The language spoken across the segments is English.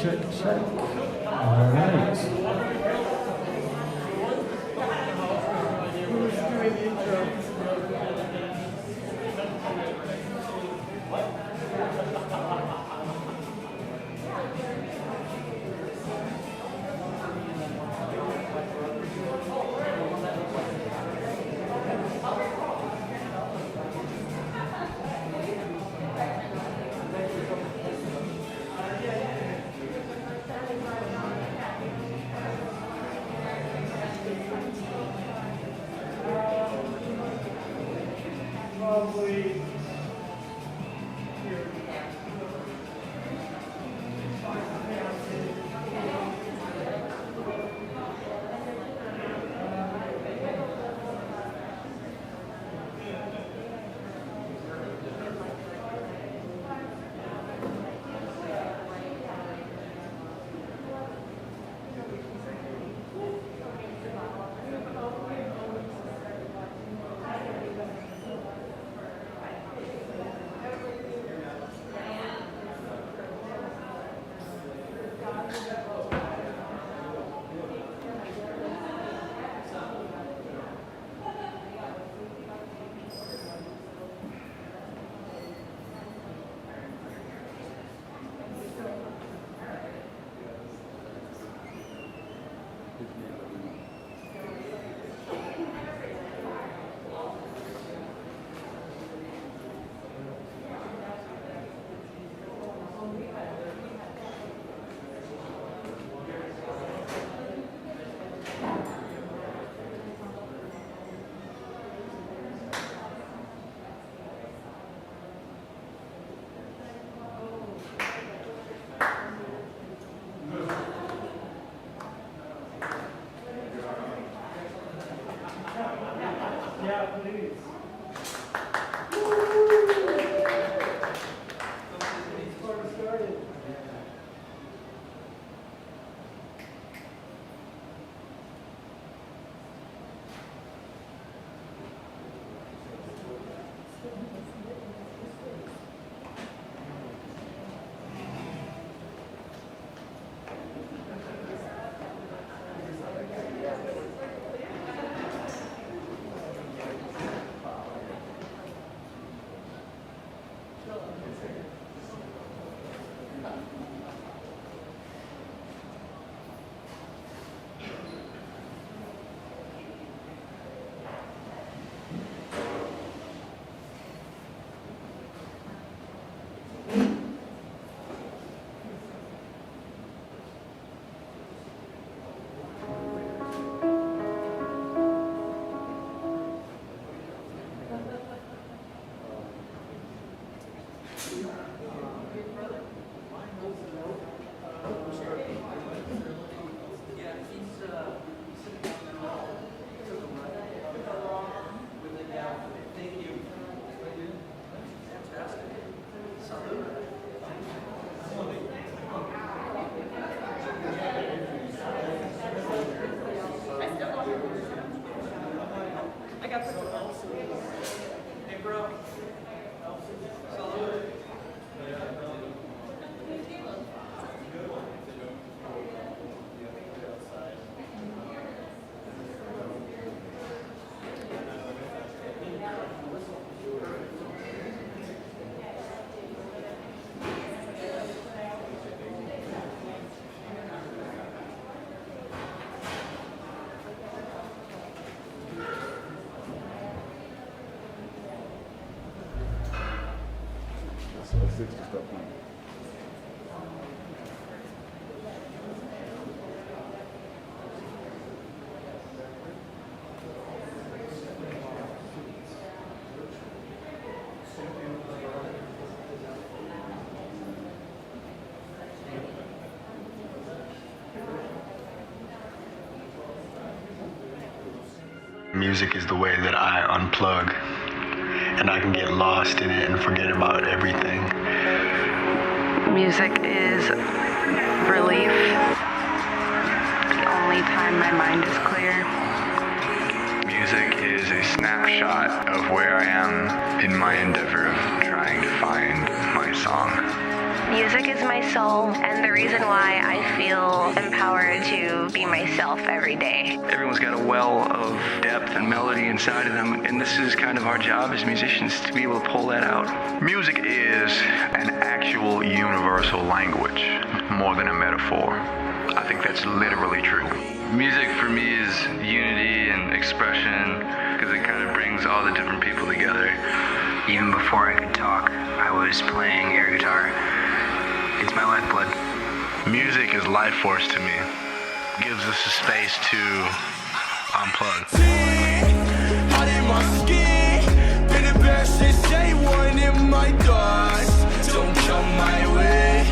check. All right. Who's doing the intro? Music is the way that I unplug, and I can get lost in it and forget about everything. Music is relief. The only time my mind is clear. Music is a snapshot of where I am in my endeavor of trying to find my song. Music is my soul and the reason why I feel empowered to be myself every day. Everyone's got a well of depth and melody inside of them, and this is kind of our job as musicians to be able to pull that out. Music is an actual universal language, more than a metaphor. I think that's literally true. Music for me is unity and expression because it kind of brings all the different people together. Even before I could talk, I was playing air guitar. It's my lifeblood. Music is life force to me. It gives us a space to unplug. Hot in my skin, been the best since day one in my thoughts. Don't come my way,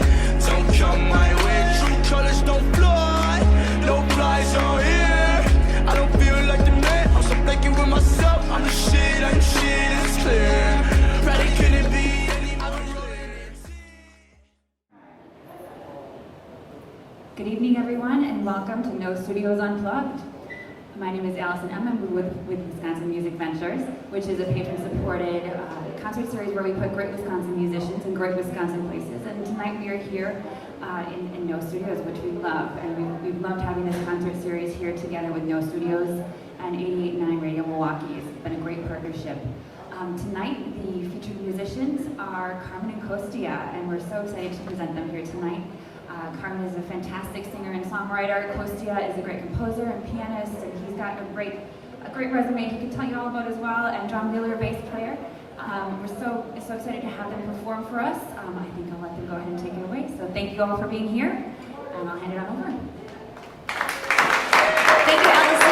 don't come my way. True colors don't fly, no flies are here. I don't feel like the man, I'm so thinking with myself. I'm the shit, it's clear. Probably couldn't be. Good evening, everyone, and welcome to NŌ STUDIOS Unplugged. My name is Allison M. I'm with Wisconsin Music Ventures, which is a patron-supported concert series where we put great Wisconsin musicians in great Wisconsin places. And tonight we are here in NŌ STUDIOS, which we love. And we've loved having this concert series here together with NŌ STUDIOS and 88.9 Radio Milwaukee. It's been a great partnership. Tonight, the featured musicians are Carmen and Kostia, and we're so excited to present them here tonight. Carmen is a fantastic singer and songwriter. Kostia is a great composer and pianist, and he's got a great resume he can tell you all about as well, and John Wheeler, bass player. We're so excited to have them perform for us. I think I'll let them go ahead and take it away. So thank you all for being here, and I'll hand it on over. Thank you, Allison.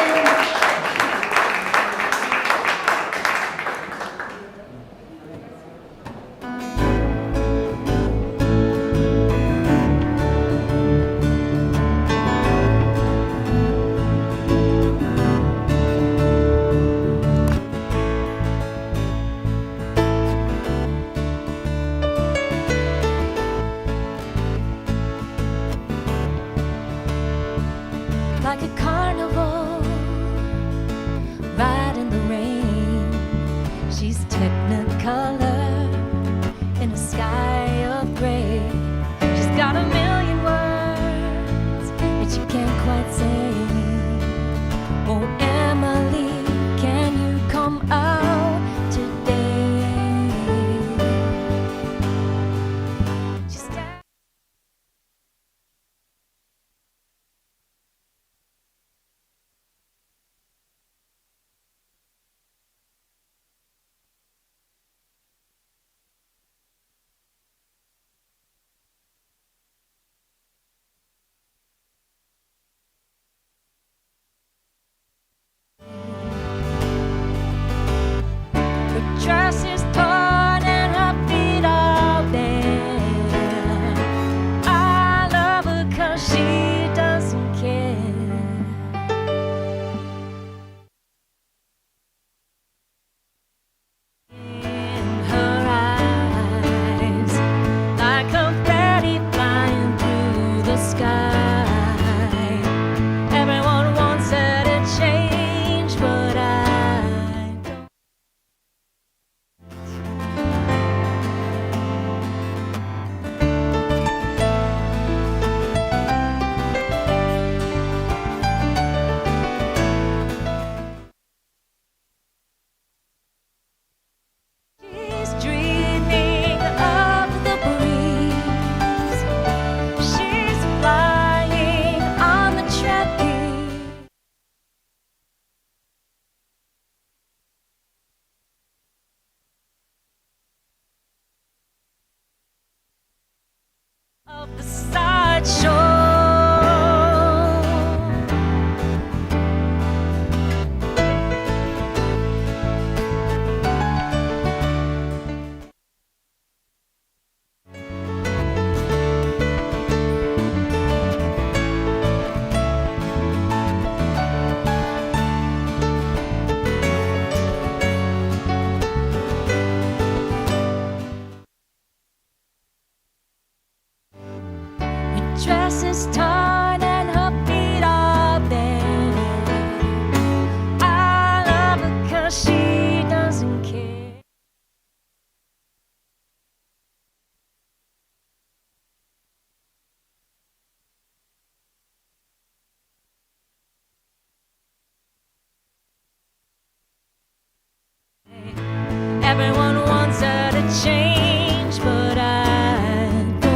change, but I don't.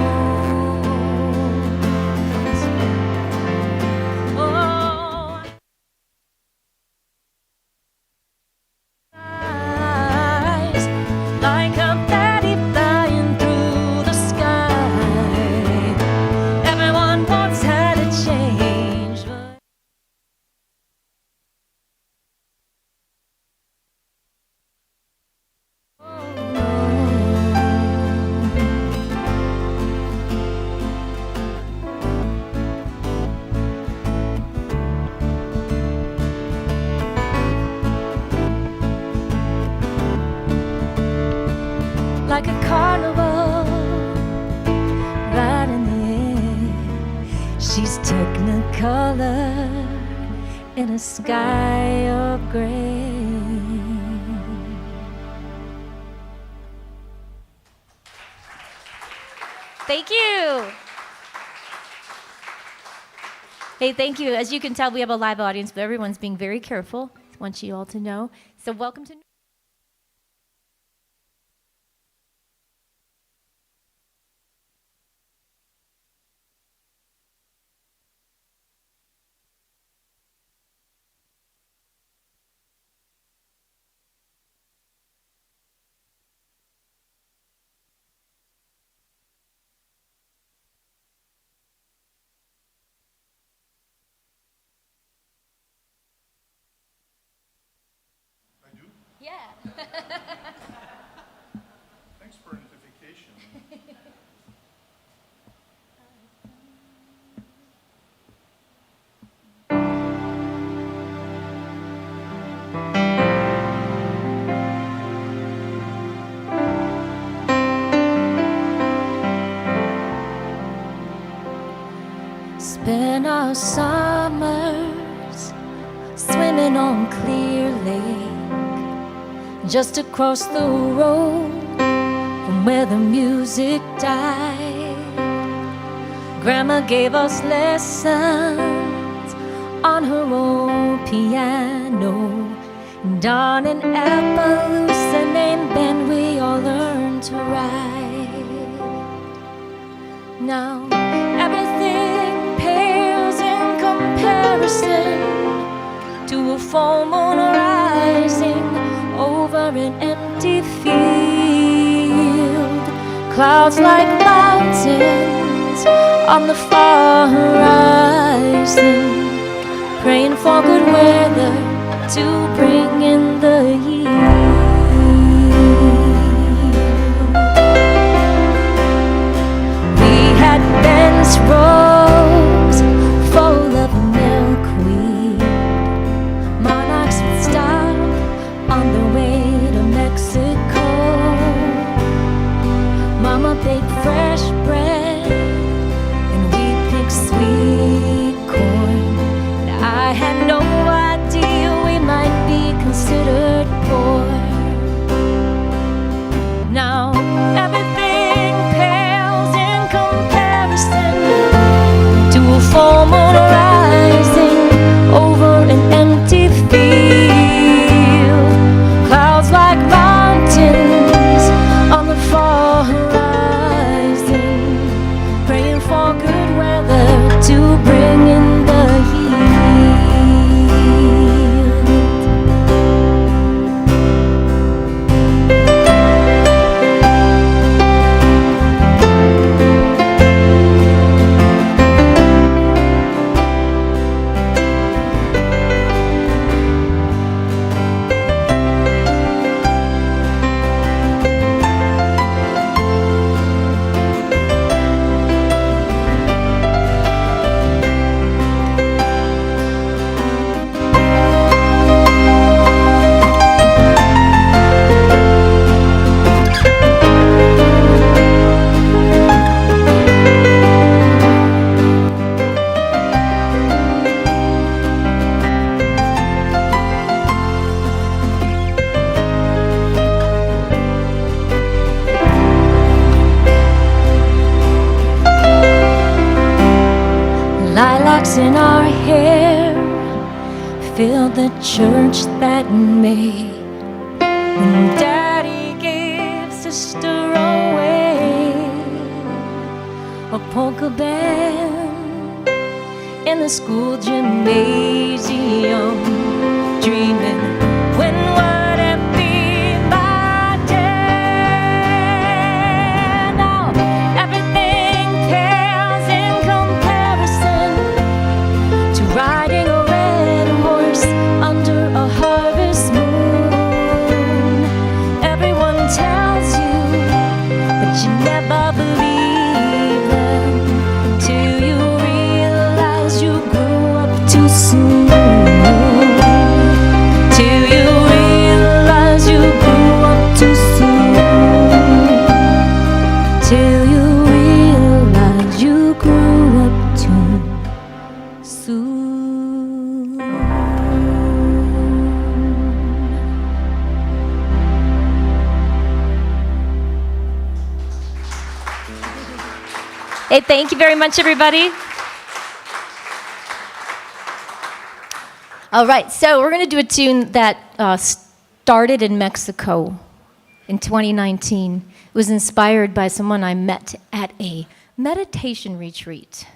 Oh, eyes like a fatty flying through the sky. Everyone wants her to change, but like a carnival right in the air. She's technicolor in a sky of gray. Thank you. Hey, thank you. As you can tell, we have a live audience, but everyone's being very careful. I want you all to know. So welcome to... Yeah. Thanks for notification. Spend our summers swimming on Clear Lake, just across the road from where the music died. Grandma gave us lessons on her old piano, and on an Appaloosa named Ben we all learned to ride. Now everything pales in comparison to a full moon rising over an empty field. Clouds like mountains on the far horizon, praying for good weather to bring in the yield. We had Ben's rows full of milkweed. Monarchs would stop on the way to Mexico. Mama baked fresh bread and we picked sweet corn. And I had no idea we might be considered poor. Now everything pales in comparison to a full moon rising over an empty field. Clouds like mountains on the far horizon, praying for good weather to bring in the yield. Lilacs in our hair filled the church that May, when Daddy gives to sister away. A polka band in the school gymnasium, dreaming, when would it be my day? Now everything pales in comparison to riding a red horse under a harvest moon. Everyone tells you, but you never believe them till you realize you grew up too soon. Till you realize you grew up too soon. Till you realize you grew up too soon. Hey, thank you very much, everybody. All right, so we're going to do a tune that started in Mexico in 2019. It was inspired by someone I met at a meditation retreat.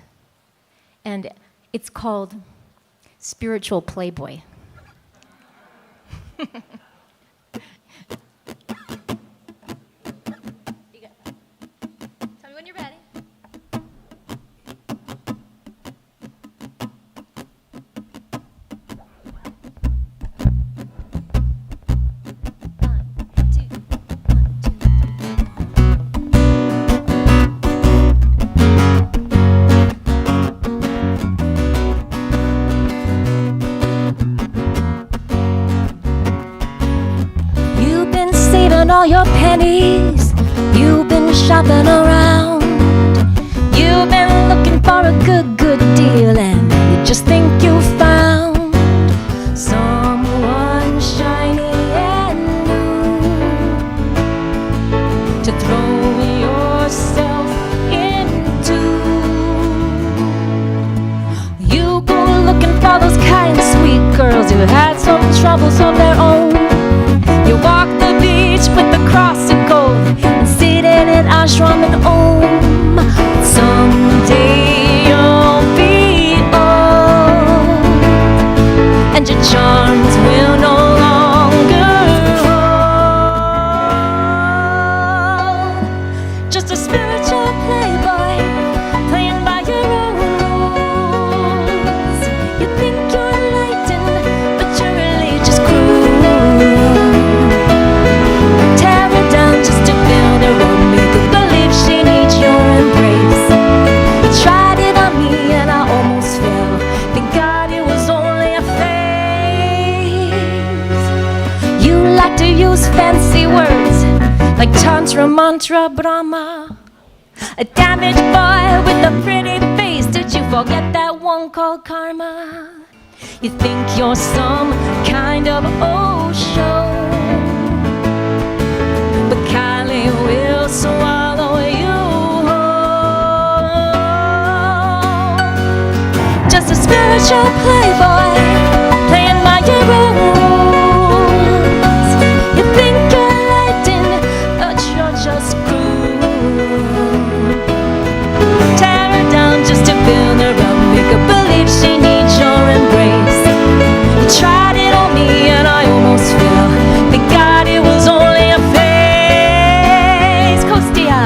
And it's called Spiritual Playboy. Tell me when you're ready. You've been saving all your pennies. You've been shopping around. You've been looking for a good deal, and you just think you found someone shiny and new to throw yourself into. You go looking for those kind, sweet girls who had some troubles of their own. You walk the beach with the cross of gold and sit in an ashram and om. Someday you'll be old, and your charms will no longer hold. Just a spiritual playboy playing by your own rules. You think you're enlightened, but you're really just cruel. Tear her down just to build her own. Make her believe she needs your embrace. You tried it on me and I almost fell. Thank God it was only a phase. You like to use fancy words like tantra, mantra, Brahma. A damaged boy with a pretty face. Did you forget that one called karma? You think you're some kind of show, but Kylie will swallow you whole. Just a spiritual playboy playing by your own rules. You think you're enlightened, but you're just cruel. Tear her down just to build her up. Make her believe she needs your embrace. You tried it on me and I almost fell. Thank God it was only a phase. Kostia.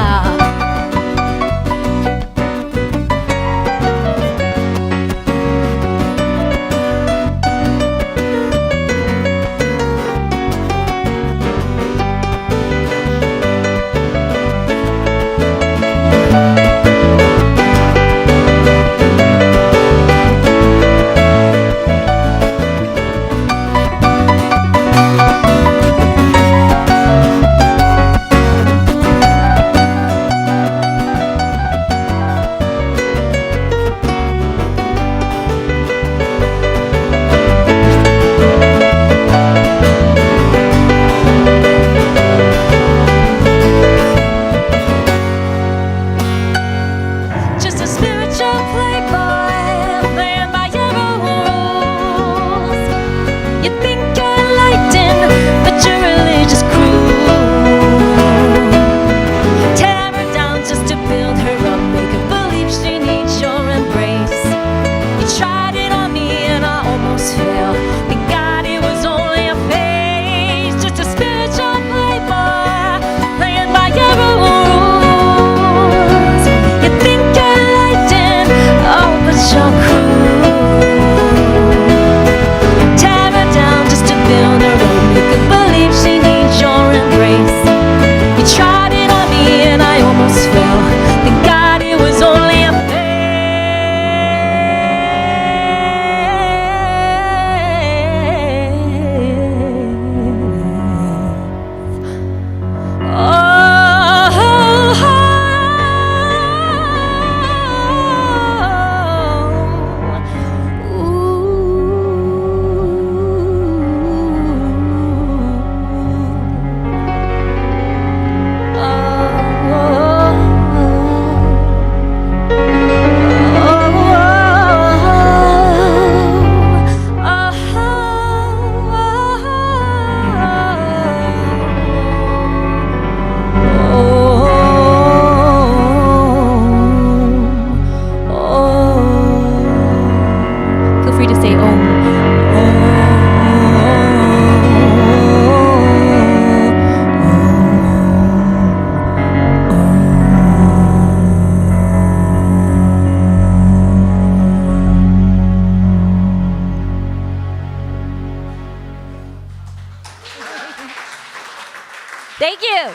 Thank you.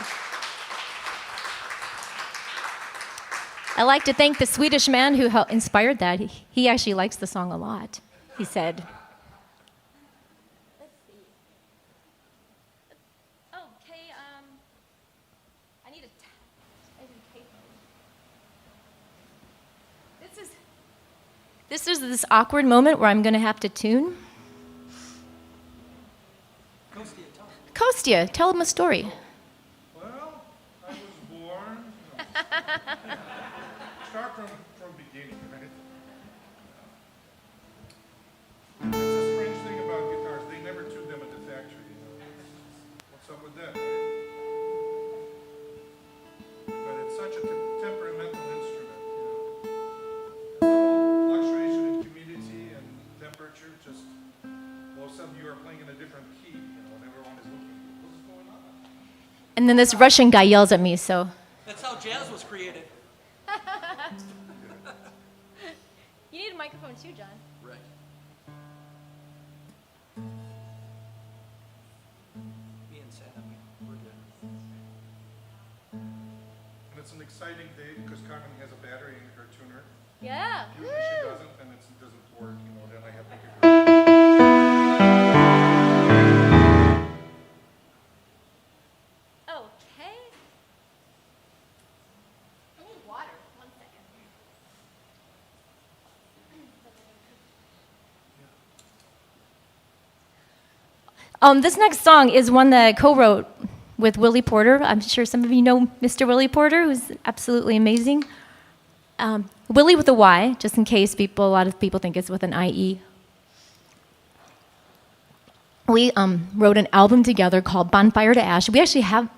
I'd like to thank the Swedish man who inspired that. He actually likes the song a lot, he said. Let's see. Okay, I need a capo. This is this awkward moment where I'm going to have to tune. Kostia, tell him a story. Well, I was born. Start from beginning, right? It's a strange thing about guitars. They never tune them at the factory. You know? What's up with that, right? But it's such a temperamental instrument. You know, fluctuation in humidity and temperature. Just all of a sudden you are playing in a different key. You know, and everyone is looking. What's going on? And then this Russian guy yells at me, so. That's how jazz was created. You need a microphone too, John. Right. Me and Sam, we're good. And it's an exciting day because Carmen has a battery in her tuner. Yeah. Usually she doesn't, and it doesn't work, you know, then I have to give her. Okay. I need water. 1 second. This next song is one that I co-wrote with Willy Porter. I'm sure some of you know Mr. Willy Porter, who's absolutely amazing. Willy with a Y, just in case a lot of people think it's with an IE. We wrote an album together called Bonfire To Ash. We actually have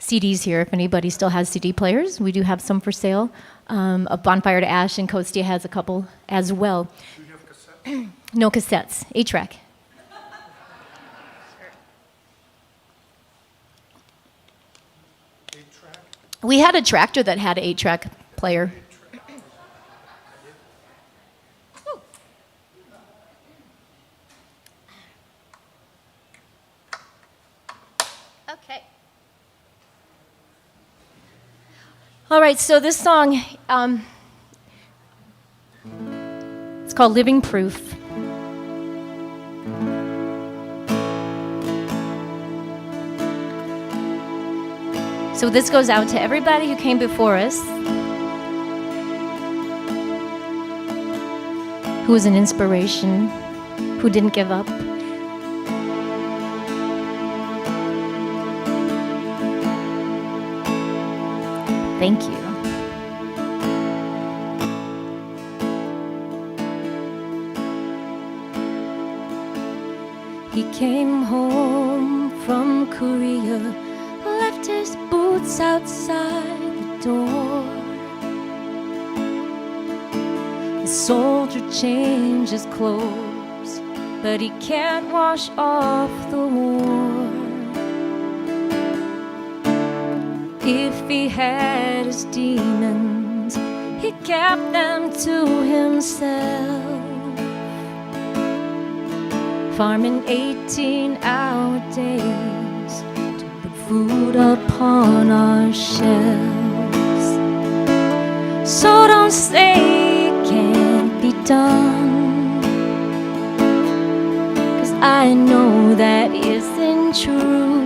CDs here, if anybody still has CD players. We do have some for sale of Bonfire To Ash, and Kostia has a couple as well. Do you have cassettes? No cassettes, 8-track. We had a tractor that had an 8-track player. Okay. All right, so this song, it's called Living Proof. So this goes out to everybody who came before us, who was an inspiration, who didn't give up. Thank you. He came home from Korea, left his boots outside the door. The soldier changed his clothes, but he can't wash off the war. If he had his demons, he kept them to himself. Farming 18-hour days to put food upon our shelves. So don't say it can't be done, 'cause I know that isn't true.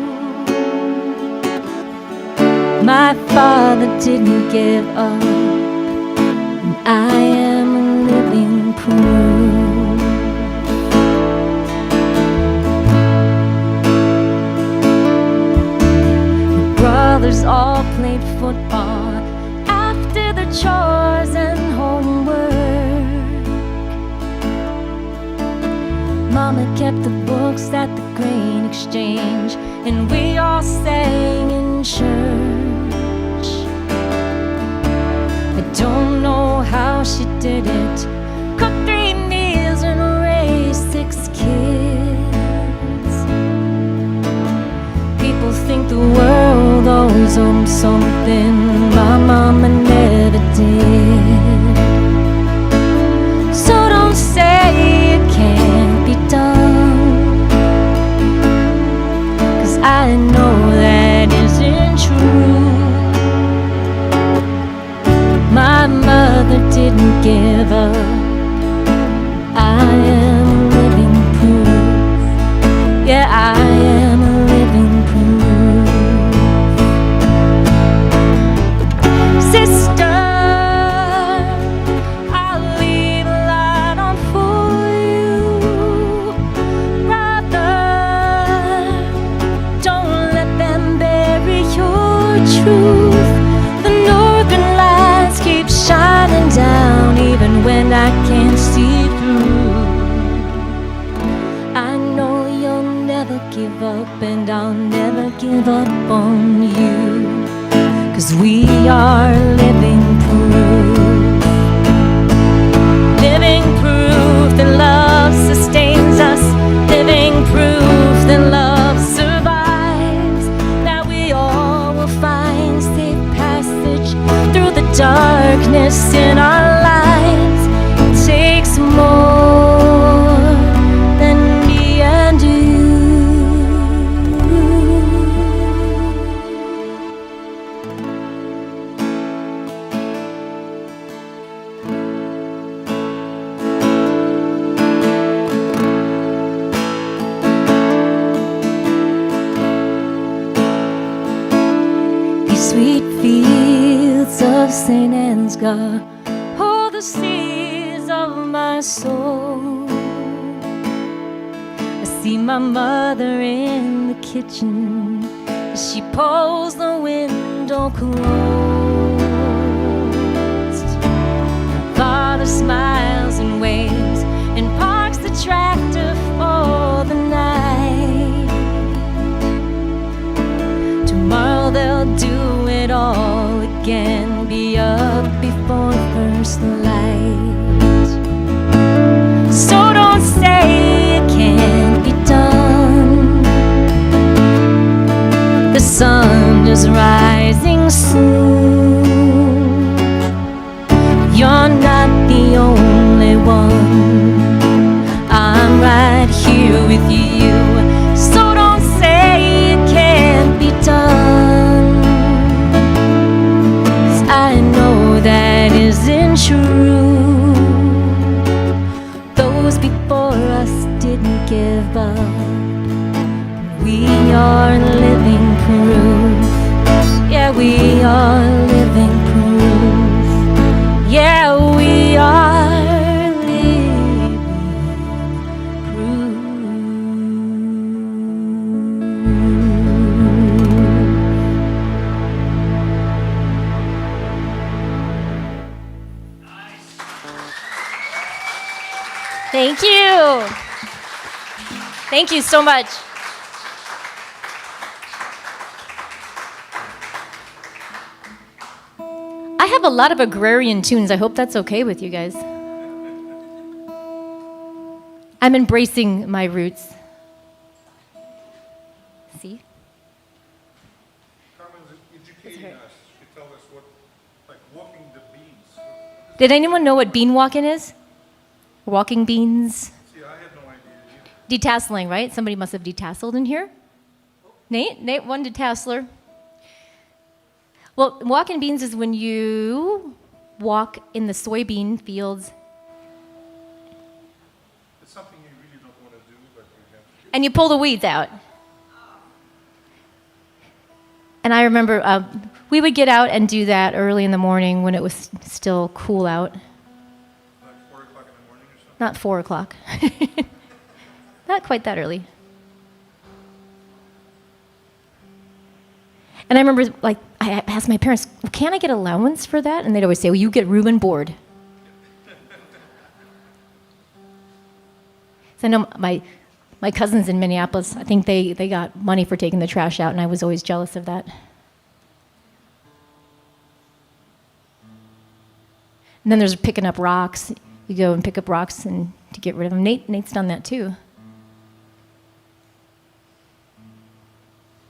My father didn't give up, and I am a living proof. The brothers all played football after the chores and homework. Mama kept the books at the grain exchange, and we all sang in church. I don't know how she did it. Cooked 3 meals and raised 6 kids. People think the world owes them something my mama never did. So don't say it can't be done, 'cause I know that is didn't give up. I am living proof. Yeah, I am a living proof. Sister, I'll leave a light on for you. Brother, don't let them bury your truth. The northern lights keep shining down even when I can't see through. I know you'll never give up, and I'll never give up on you, 'cause we are living proof. Living proof that love sustains us. Living proof that love survives. That we all will find safe passage through the darkness in our lives. It takes more than me and you. These sweet fields of St. Ansgar hold the seeds of my soul. I see my mother in the kitchen as she pulls the window closed. Father smiles and waves and parks the tractor for the night. Tomorrow they'll do it all again, be up before first light. So don't say it can't be done. The sun is rising soon. You're not the only one. I'm right here with you. So don't say it can't be done. 'Cause I know that isn't true. Those before us didn't give up. We are living proof. Yeah, we are living proof. Yeah, we are living proof. Thank you. Thank you so much. I have a lot of Agrarian tunes. I hope that's okay with you guys. I'm embracing my roots. See? Carmen's educating us. She tell us what, like walking the beans. Did anyone know what bean walking is? Walking beans? See, I had no idea either. Detasseling, right? Somebody must have detasseled in here. Nate, one detasseler. Well, walking beans is when you walk in the soybean fields It's something you really don't want to do, but you have to. and you pull the weeds out. And I remember we would get out and do that early in the morning when it was still cool out. Like 4 o'clock in the morning or something. Not 4 o'clock. Not quite that early. And I remember, like, I asked my parents, well, can I get allowance for that? And they'd always say, well, you get room and board. So I know my cousins in Minneapolis, I think they got money for taking the trash out, and I was always jealous of that. And then there's picking up rocks. You go and pick up rocks and to get rid of them. Nate's done that too.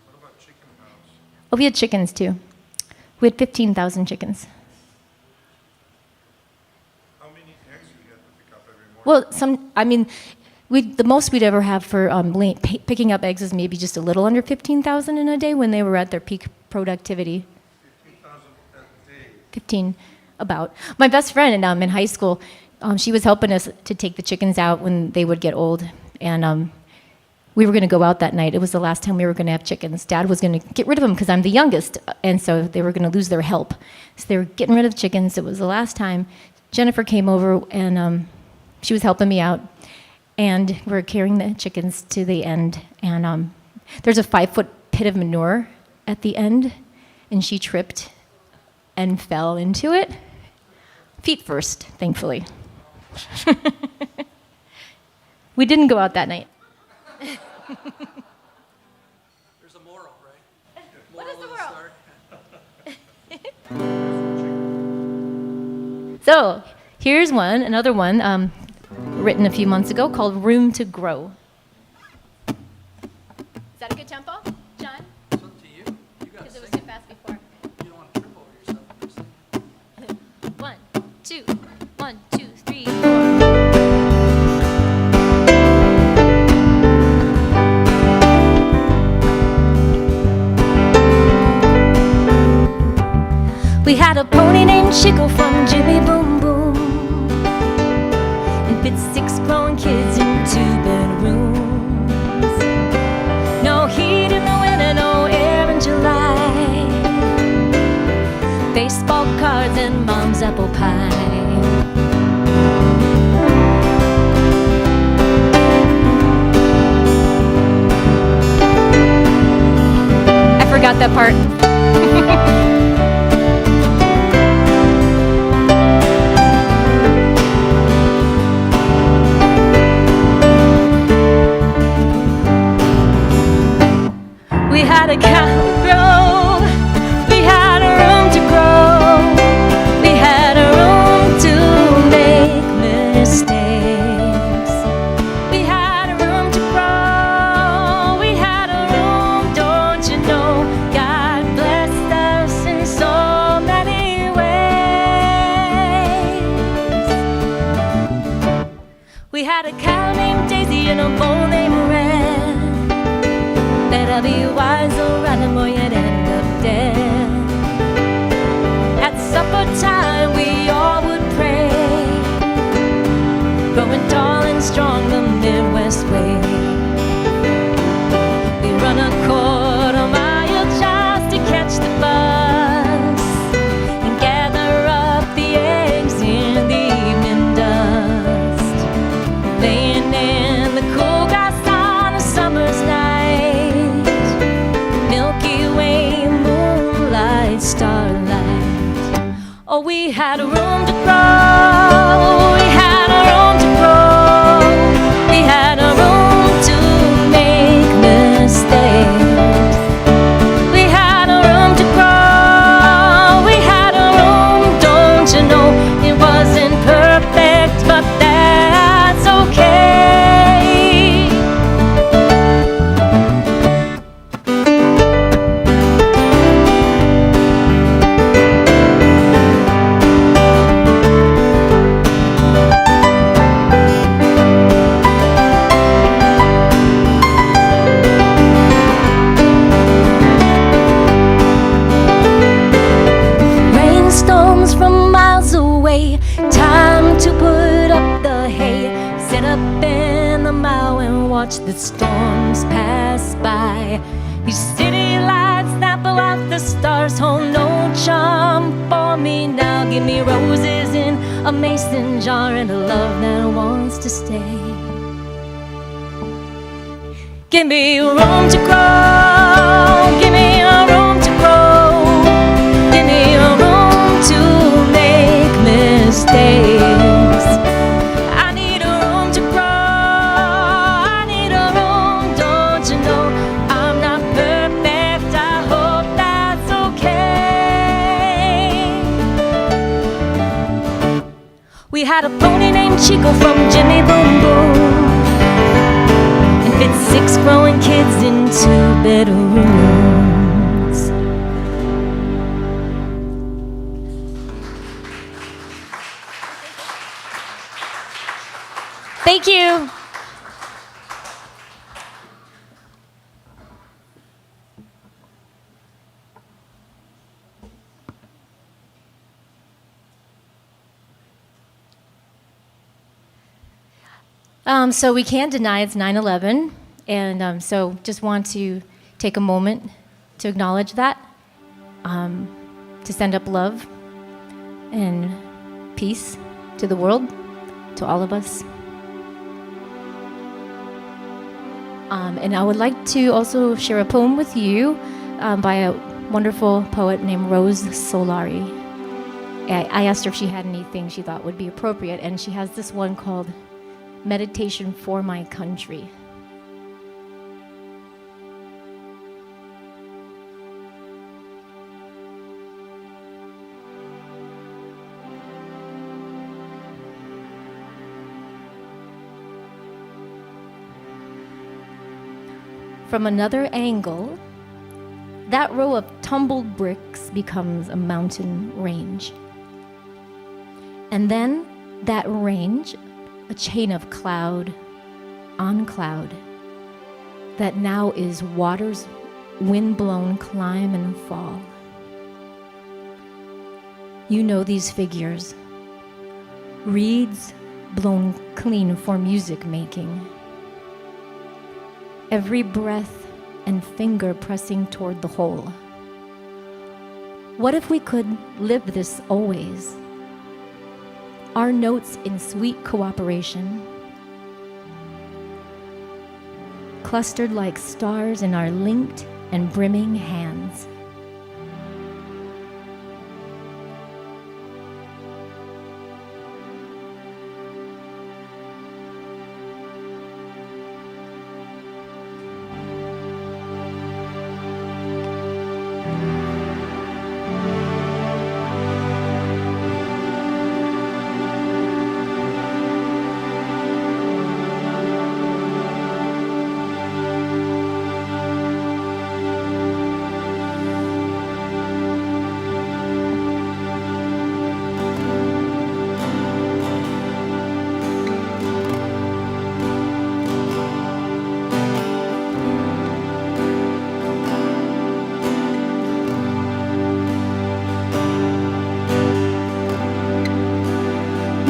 What about chicken house? Oh, we had chickens too. We had 15,000 chickens. How many eggs do you have to pick up every Well, morning? the most we'd ever have for picking up eggs is maybe just a little under 15,000 in a day when they were at their peak productivity. 15,000 a day. 15. about. My best friend in high school, she was helping us to take the chickens out when they would get old. And we were going to go out that night. It was the last time we were going to have chickens. Dad was going to get rid of them because I'm the youngest. And so they were going to lose their help. So they were getting rid of the chickens. It was the last time. Jennifer came over and she was helping me out. And we're carrying the chickens to the end. And there's a 5-foot pit of manure at the end. And she tripped and fell into it. Feet first, thankfully. We didn't go out that night. There's a moral, right? What is the moral? So, here's another one, written a few months ago called Room to Grow. Is that a good tempo, John? It's up to you. You gotta Because it was sing. too fast before. You don't want to trip over yourself when you're singing. 1, 2, 1, 2, 3, 4. We had a pony named Chico from Jimmy Boom Boom, and fit 6 grown kids in 2 bedrooms. No heat in the winter, no air in July. Baseball cards and mom's apple pie. I forgot that part. We had a cow grow, we had a room to grow, we had a room to make mistakes. We had a room to grow, we had a room, don't you know, God blessed us in so many ways. We had a cow named Daisy and a bull named Red. Better be wise or running, boy, you'd end up dead. At supper time, we all would pray, growing tall and strong the Midwest way. We run a quarter mile just to catch the bus and gather up the eggs in the evening dust, laying in the cool grass on a summer's night. Starlight. Oh, we had a room to grow, we had a room to grow, we had a room to make mistakes. We had a room to grow, we had a room, don't you know, it wasn't perfect, but that's okay. Watch the storms pass by. These city lights that blow out the stars hold no charm for me now. Give me roses in a mason jar and a love that wants to stay. Give me room to grow, give me a room to grow, give me a room to make mistakes. We had a pony named Chico from Jimmy Boom Boom, and fit 6 growing kids in 2 bedrooms. Thank you. So we can't deny it's 9/11, and so just want to take a moment to acknowledge that, to send up love and peace to the world, to all of us. And I would like to also share a poem with you by a wonderful poet named Rose Solari. I asked her if she had anything she thought would be appropriate, and she has this one called Meditation for My Country. From another angle, that row of tumbled bricks becomes a mountain range. And then that range, a chain of cloud on cloud, that now is water's wind-blown climb and fall. You know these figures, reeds blown clean for music making. Every breath and finger pressing toward the whole. What if we could live this always? Our notes in sweet cooperation, clustered like stars in our linked and brimming hands.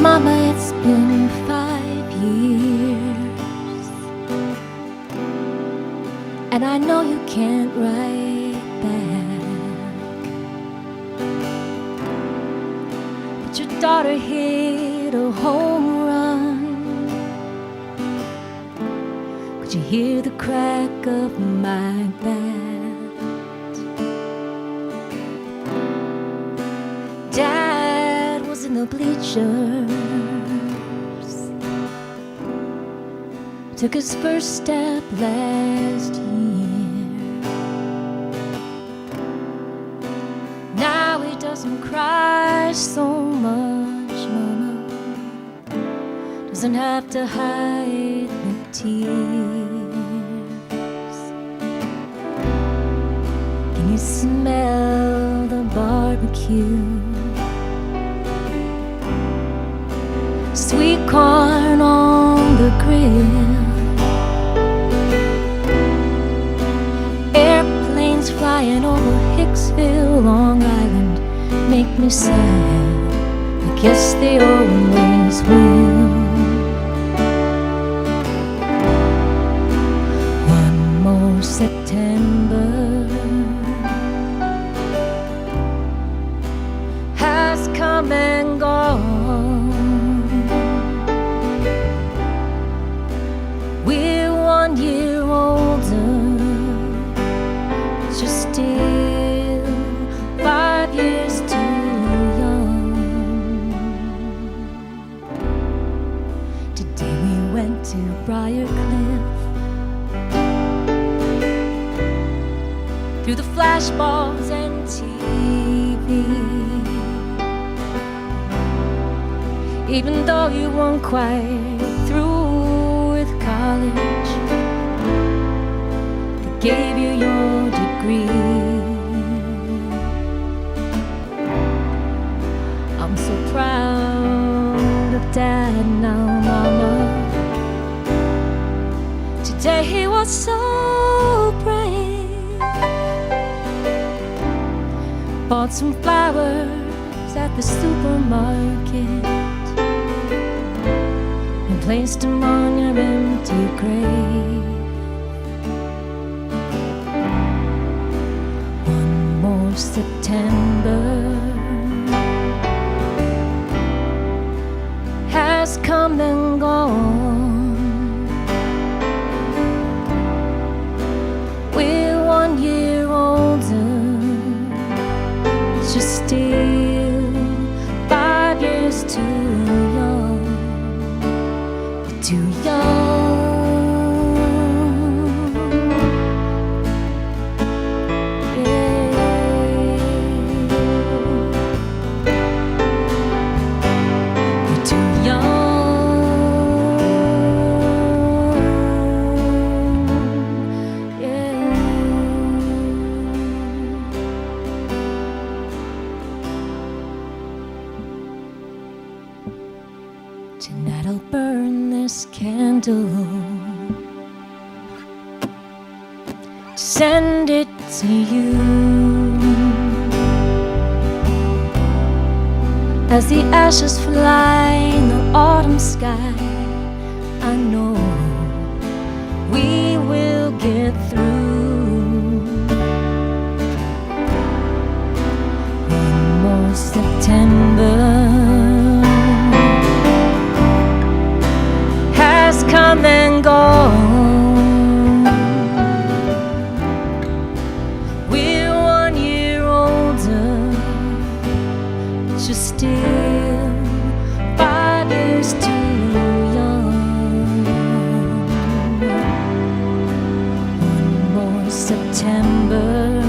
Mama, it's been 5 years, and I know you can't write back, but your daughter hit a home run. Could you hear the crack of my bat? Dad was in the bleachers, took his first step last year. Now he doesn't cry so much, Mama, doesn't have to hide the tears. Can you smell the barbecue? Sweet corn on the grill, airplanes flying over Hicksville, Long Island, make me sad. I guess they always will. One more September has come and gone. We're 1 year older, but you're still 5 years too young. Today we went to Briarcliff, through the flashbulbs and TV. Even though you weren't quite through with college, they gave you your degree. I'm so proud of Dad now, Mama. Today he was so brave, bought some flowers at the supermarket, and placed them on your empty grave. One more September has come and gone. We're 1 year older, just still 5 years too young, too young. Tonight I'll burn this candle to send it to you. As the ashes fly in the autumn sky, I know we will get through. One more September has come and gone. We're 1 year older, just still 5 years too young. One more September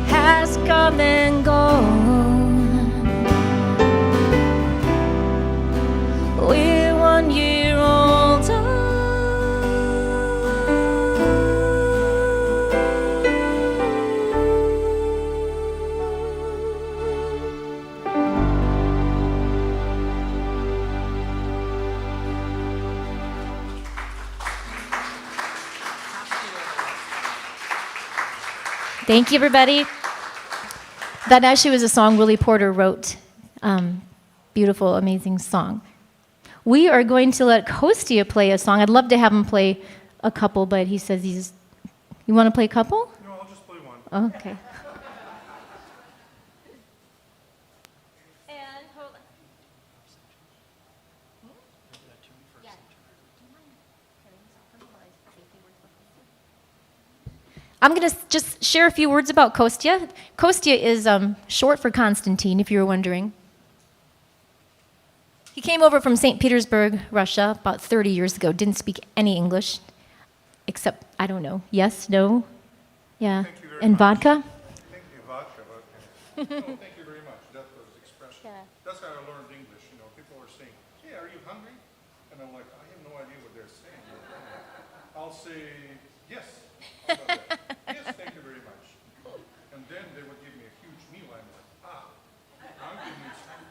has come and gone. We're 1 year older. Thank you, everybody. That actually was a song Willy Porter wrote. Beautiful, amazing song. We are going to let Kostia play a song. I'd love to have him play a couple, but he says he's... You want to play a couple? No, I'll just play one. Okay. And hold on. I'm going to just share a few words about Kostia. Kostia is short for Constantine, if you were wondering. He came over from St. Petersburg, Russia, about 30 years ago. Didn't speak any English, except, I don't know, yes, no, yeah, and vodka. Thank you, vodka. No, thank you very much. That was expression. Yeah. That's how I learned English. You know, people are saying, "Hey, are you hungry?" And I'm like, I have no idea what they're saying. I'll say, "Yes." How about that? Yes, thank you very much. And then they would give me a huge meal. I'm like, hungry means hungry.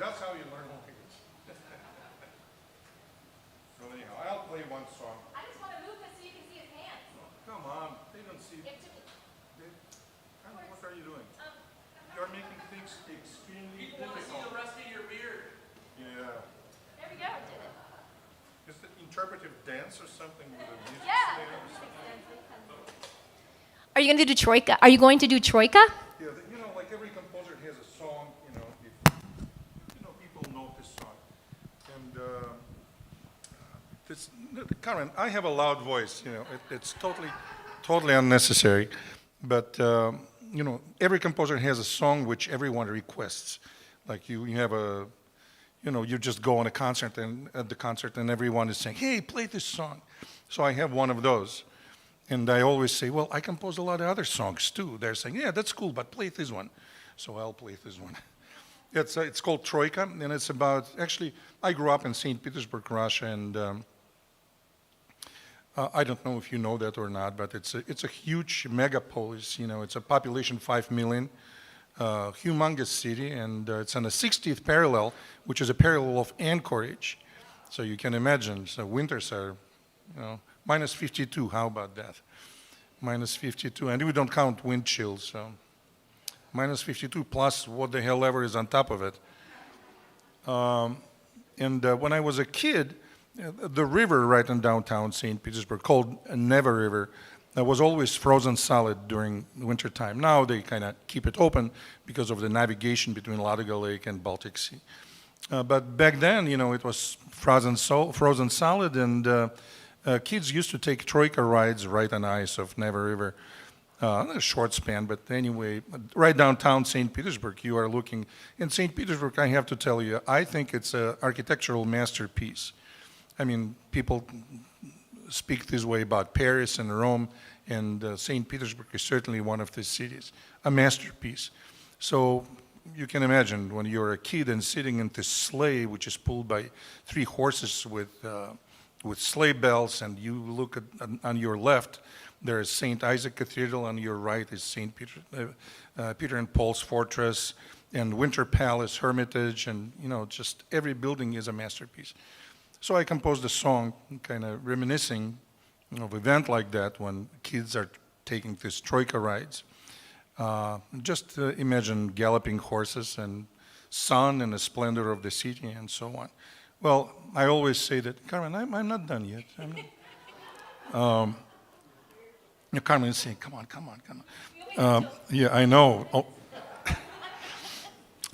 That's how you learn language. So anyhow, I'll play one song. I just want to move this so you can see his hands. Oh, come on, they don't see. What are you doing? You're making things extremely difficult. People want to see the rest of your beard. Yeah. There we go. Is it interpretive dance or something with a music Yeah. snare or something? Are you going to do Troika? Are you going to do Troika? Yeah, you know, like every composer has a song, you know, if, people know this song. And Carmen, I have a loud voice, you know, it's totally unnecessary. But, every composer has a song which everyone requests. Like you have a, you just go on a concert and at the concert and everyone is saying, "Hey, play this song." So I have one of those. And I always say, well, I compose a lot of other songs too. They're saying, yeah, that's cool, but play this one. So I'll play this one. It's called Troika, and it's about, actually, I grew up in St. Petersburg, Russia, and I don't know if you know that or not, but it's a huge megapolis. It's a population 5 million, humongous city, and it's on the 60th parallel, which is a parallel of Anchorage. So you can imagine, so winters are, minus 52, how about that? Minus 52, and we don't count wind chills, so minus 52 plus what the hell ever is on top of it. When I was a kid, the river right in downtown St. Petersburg, called Neva River, was always frozen solid during winter time. Now they kind of keep it open because of the navigation between Ladoga Lake and Baltic Sea. But back then, it was frozen solid, and kids used to take Troika rides right on ice of Neva River. A short span, but anyway, right downtown St. Petersburg, you are looking. In St. Petersburg, I have to tell you, I think it's an architectural masterpiece. I mean, people speak this way about Paris and Rome, and St. Petersburg is certainly one of these cities, a masterpiece. So you can imagine when you're a kid and sitting in this sleigh, which is pulled by 3 horses with sleigh bells, and you look on your left, there is St. Isaac Cathedral, on your right is St. Peter and Paul's Fortress, and Winter Palace, Hermitage, and just every building is a masterpiece. So I composed a song kind of reminiscing of an event like that when kids are taking these Troika rides. Just imagine galloping horses and sun and the splendor of the city and so on. Well, I always say that, Carmen, I'm not done yet. Carmen is saying, come on. Yeah, I know. Oh.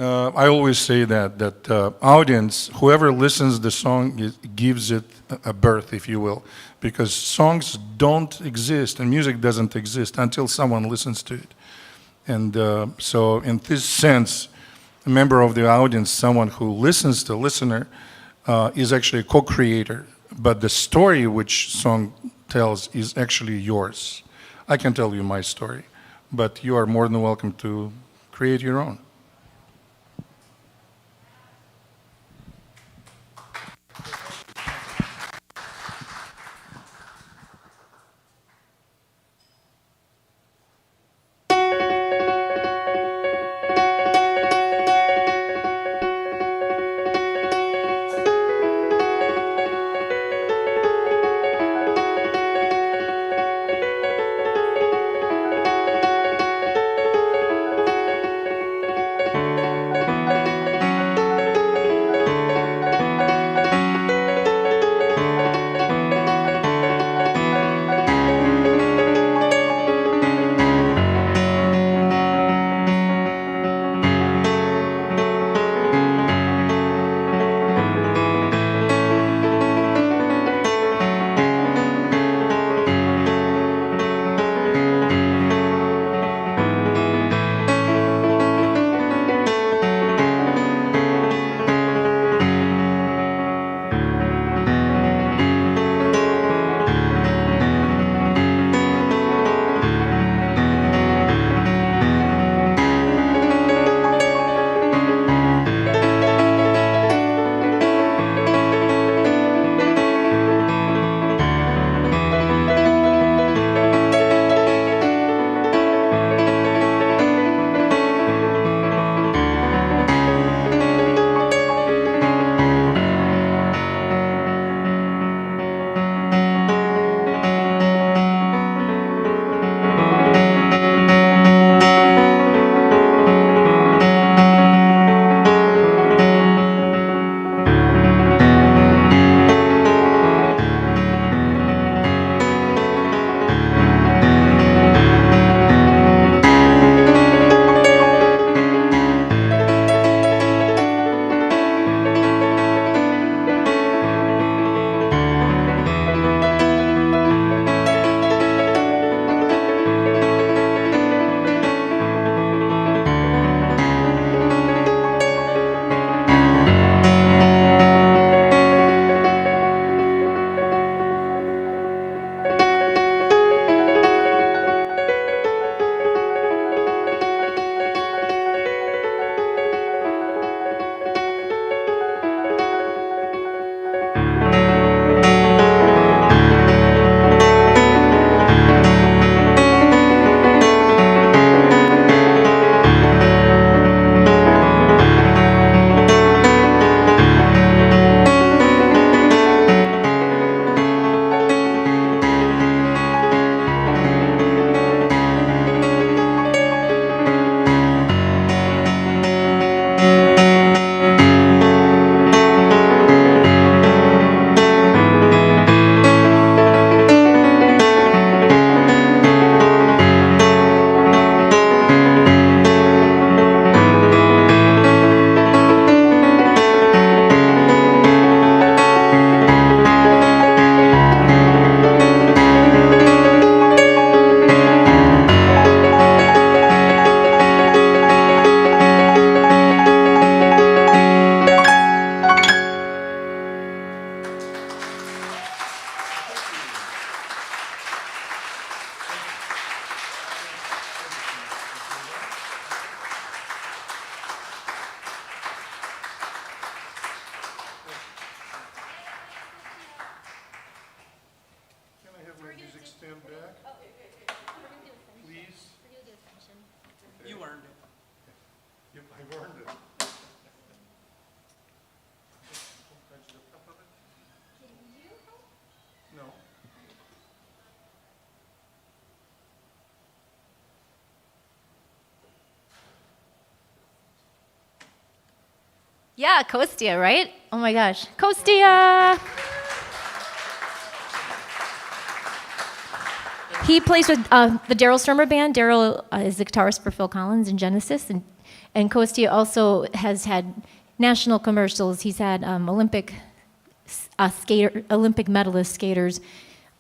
I always say that audience, whoever listens the song, gives it a birth, if you will, because songs don't exist and music doesn't exist until someone listens to it. And so in this sense, a member of the audience, someone who listens to the listener, is actually a co-creator, but the story which song tells is actually yours. I can tell you my story, but you are more than welcome to create your own. secular music stand back? Please. You earned it. I've earned it. No. Yeah, Kostia, right? Oh my gosh. Kostia! He plays with the Daryl Stuermer Band. Daryl is the guitarist for Phil Collins and Genesis. And Kostia also has had national commercials. He's had Olympic medalist skaters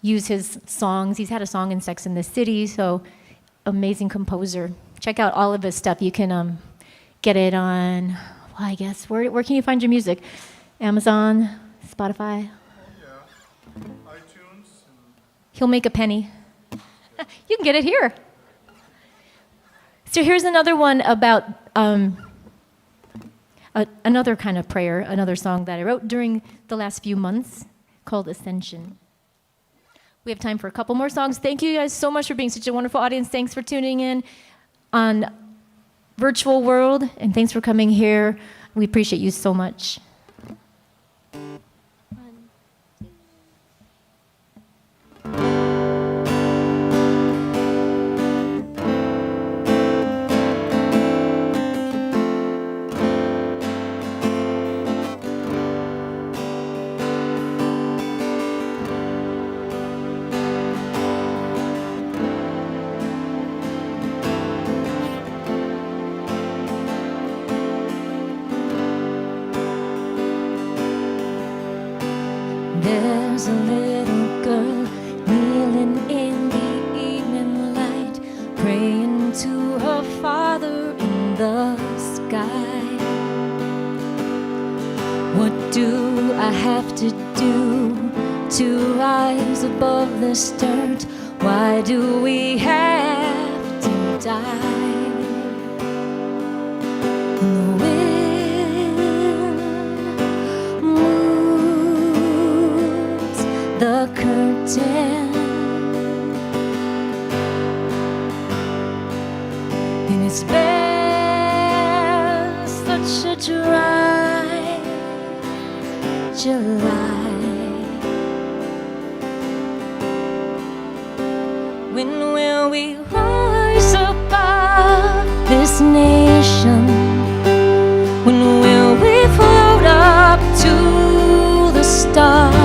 use his songs. He's had a song in Sex and the City, so amazing composer. Check out all of his stuff. You can get it on, well, I guess, where can you find your music? Amazon, Spotify? Yeah. iTunes. He'll make a penny. You can get it here. So here's another one about another kind of prayer, another song that I wrote during the last few months called Ascension. We have time for a couple more songs. Thank you guys so much for being such a wonderful audience. Thanks for tuning in on virtual world, and thanks for coming here. We appreciate you so much. There's a little girl kneeling in the evening light, praying to her Father in the sky. What do I have to do to rise above this dirt? Why do we have to die? The curtain, and it's been such a dry July. When will we rise above this nation? When will we float up to the stars?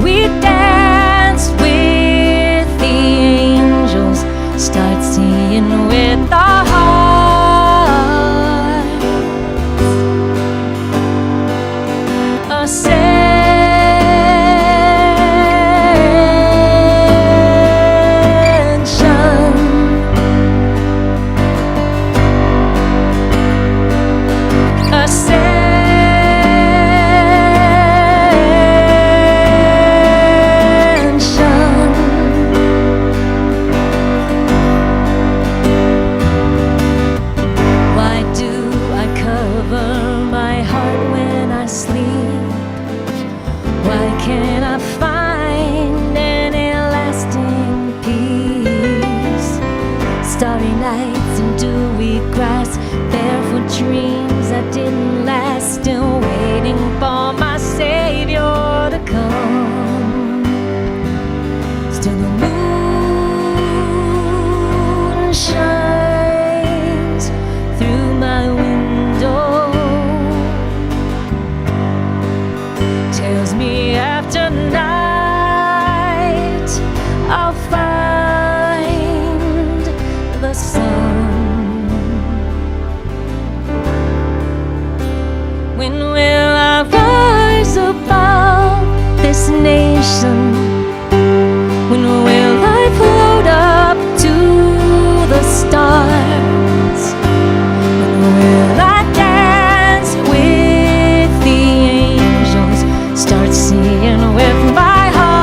We dance with the angels, start singing with our hearts. Ascension. Dreams that didn't last, still waiting for my Savior to come. Still the moon shines through my window, tells me after night I'll find the sun. When will I rise above this nation? When will I float up to the stars? When will I dance with the angels, start singing with my heart?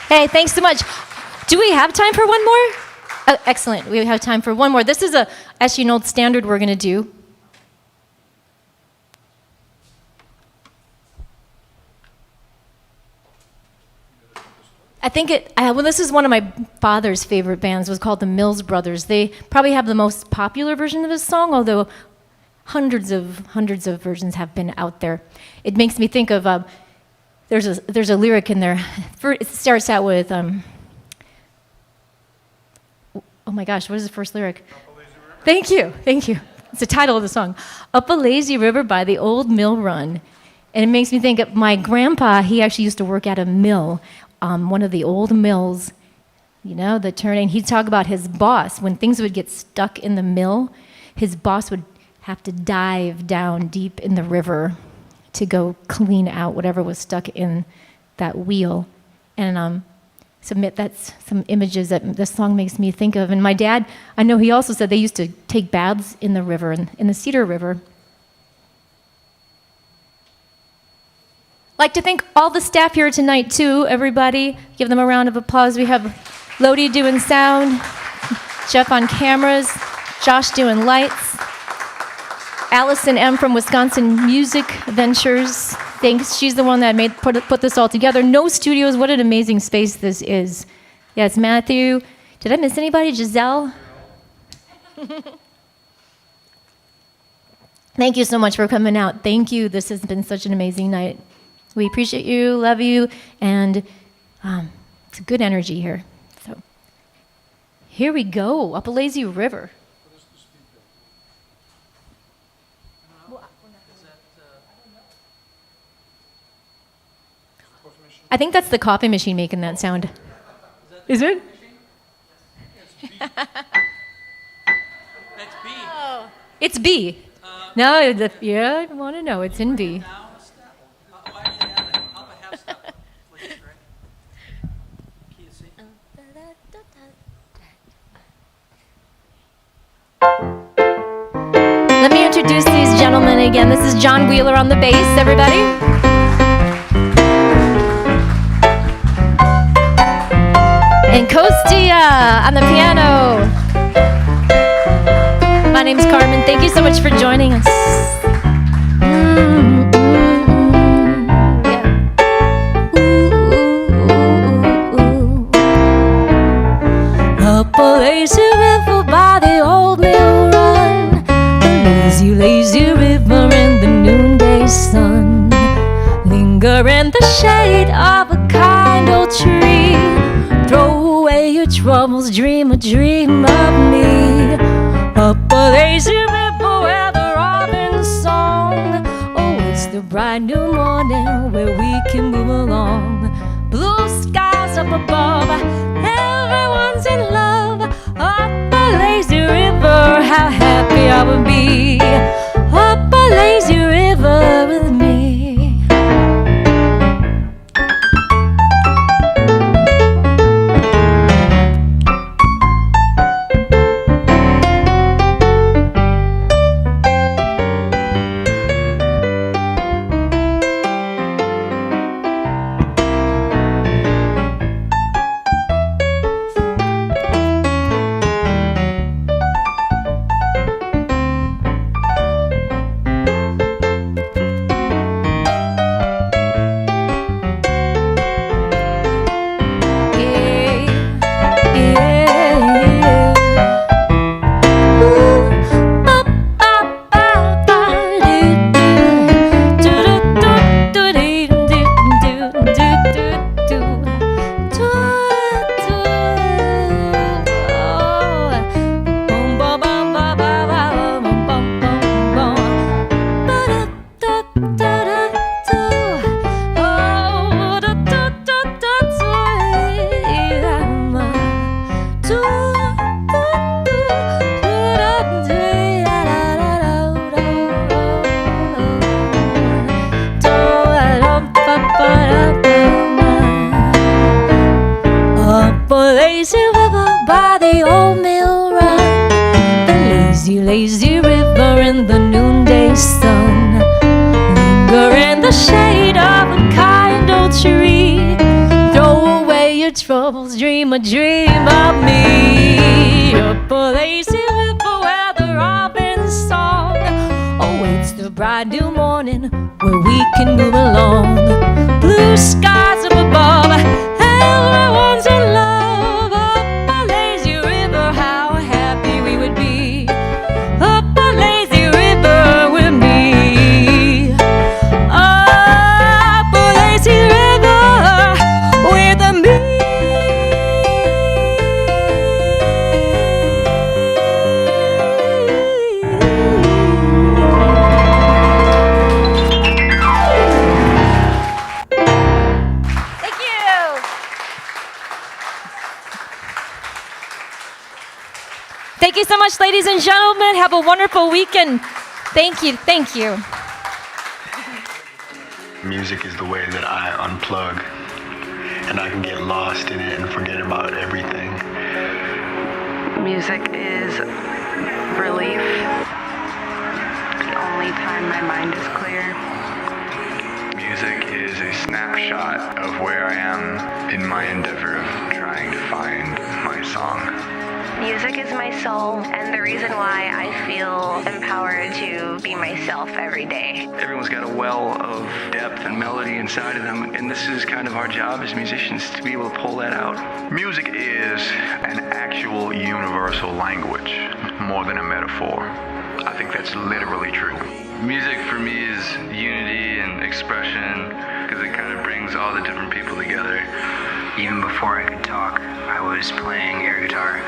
Hey, thanks so much. Do we have time for one more? Oh, excellent. We have time for one more. This is actually an old standard we're going to do. I think well, this is one of my father's favorite bands. It was called the Mills Brothers. They probably have the most popular version of this song, although hundreds of versions have been out there. It makes me think of there's a lyric in there. It starts out with oh my gosh, what is the first lyric? Thank you. It's the title of the song. Up a lazy river by the old mill run. And it makes me think of my grandpa. He actually used to work at a mill, one of the old mills, the turning. He'd talk about his boss. When things would get stuck in the mill, his boss would have to dive down deep in the river to go clean out whatever was stuck in that wheel. And that's some images that this song makes me think of. And my dad, I know he also said they used to take baths in the river, in the Cedar River. Like to thank all the staff here tonight, too, everybody. Give them a round of applause. We have Lodi doing sound, Jeff on cameras, Josh doing lights, Allison M. from Wisconsin Music Ventures. Thanks. She's the one that put this all together. NŌ Studios, what an amazing space this is. Yes, Matthew. Did I miss anybody? Giselle? Thank you so much for coming out. Thank you. This has been such an amazing night. We appreciate you, love you, and it's a good energy here. So here we go, up a lazy river. I think that's the coffee machine making that sound. Is it? That's B. Oh, it's B. No, I want to know. It's in B. Let me introduce these gentlemen again. This is John Wheeler on the bass, everybody. And Kostia on the piano. My name's Carmen. Thank you so much for joining us. Up a lazy river by the old mill run, the lazy, lazy river in the noonday sun. Linger in the shade of a kind old tree. Throw away your troubles, dream a dream of me. Up a lazy river where the robin's song. Oh, it's the bright new morning where we can move along. Blue skies up above, everyone's in love. Up a lazy river, how happy I would be. Up a lazy river with me. old mill run, the lazy, lazy river in the noonday sun. Linger in the shade of a kind old tree. Throw away your troubles, dream a dream of me. Up a lazy river where the robin's song awaits the bright new morning, where we can move along. Blue skies up above, everyone's in love. Up a lazy river, how happy we would be. Up a lazy river with me. Up a lazy river with me. Thank you so much, ladies and gentlemen. Have a wonderful weekend. Thank you. Thank you. Music is the way that I unplug, and I can get lost in it and forget about everything. Music is relief. The only time my mind is clear. Music is a snapshot of where I am in my endeavor of trying to find my song. Music is my soul and the reason why I feel empowered to be myself every day. Everyone's got a well of depth and melody inside of them, and this is kind of our job as musicians to be able to pull that out. Music is an actual universal language, more than a metaphor. I think that's literally true. Music for me is unity and expression, because it kind of brings all the different people together. Even before I could talk, I was playing air guitar.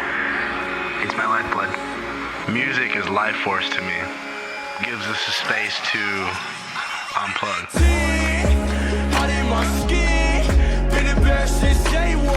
It's my lifeblood. Music is life force to me. Gives us a space to unplug.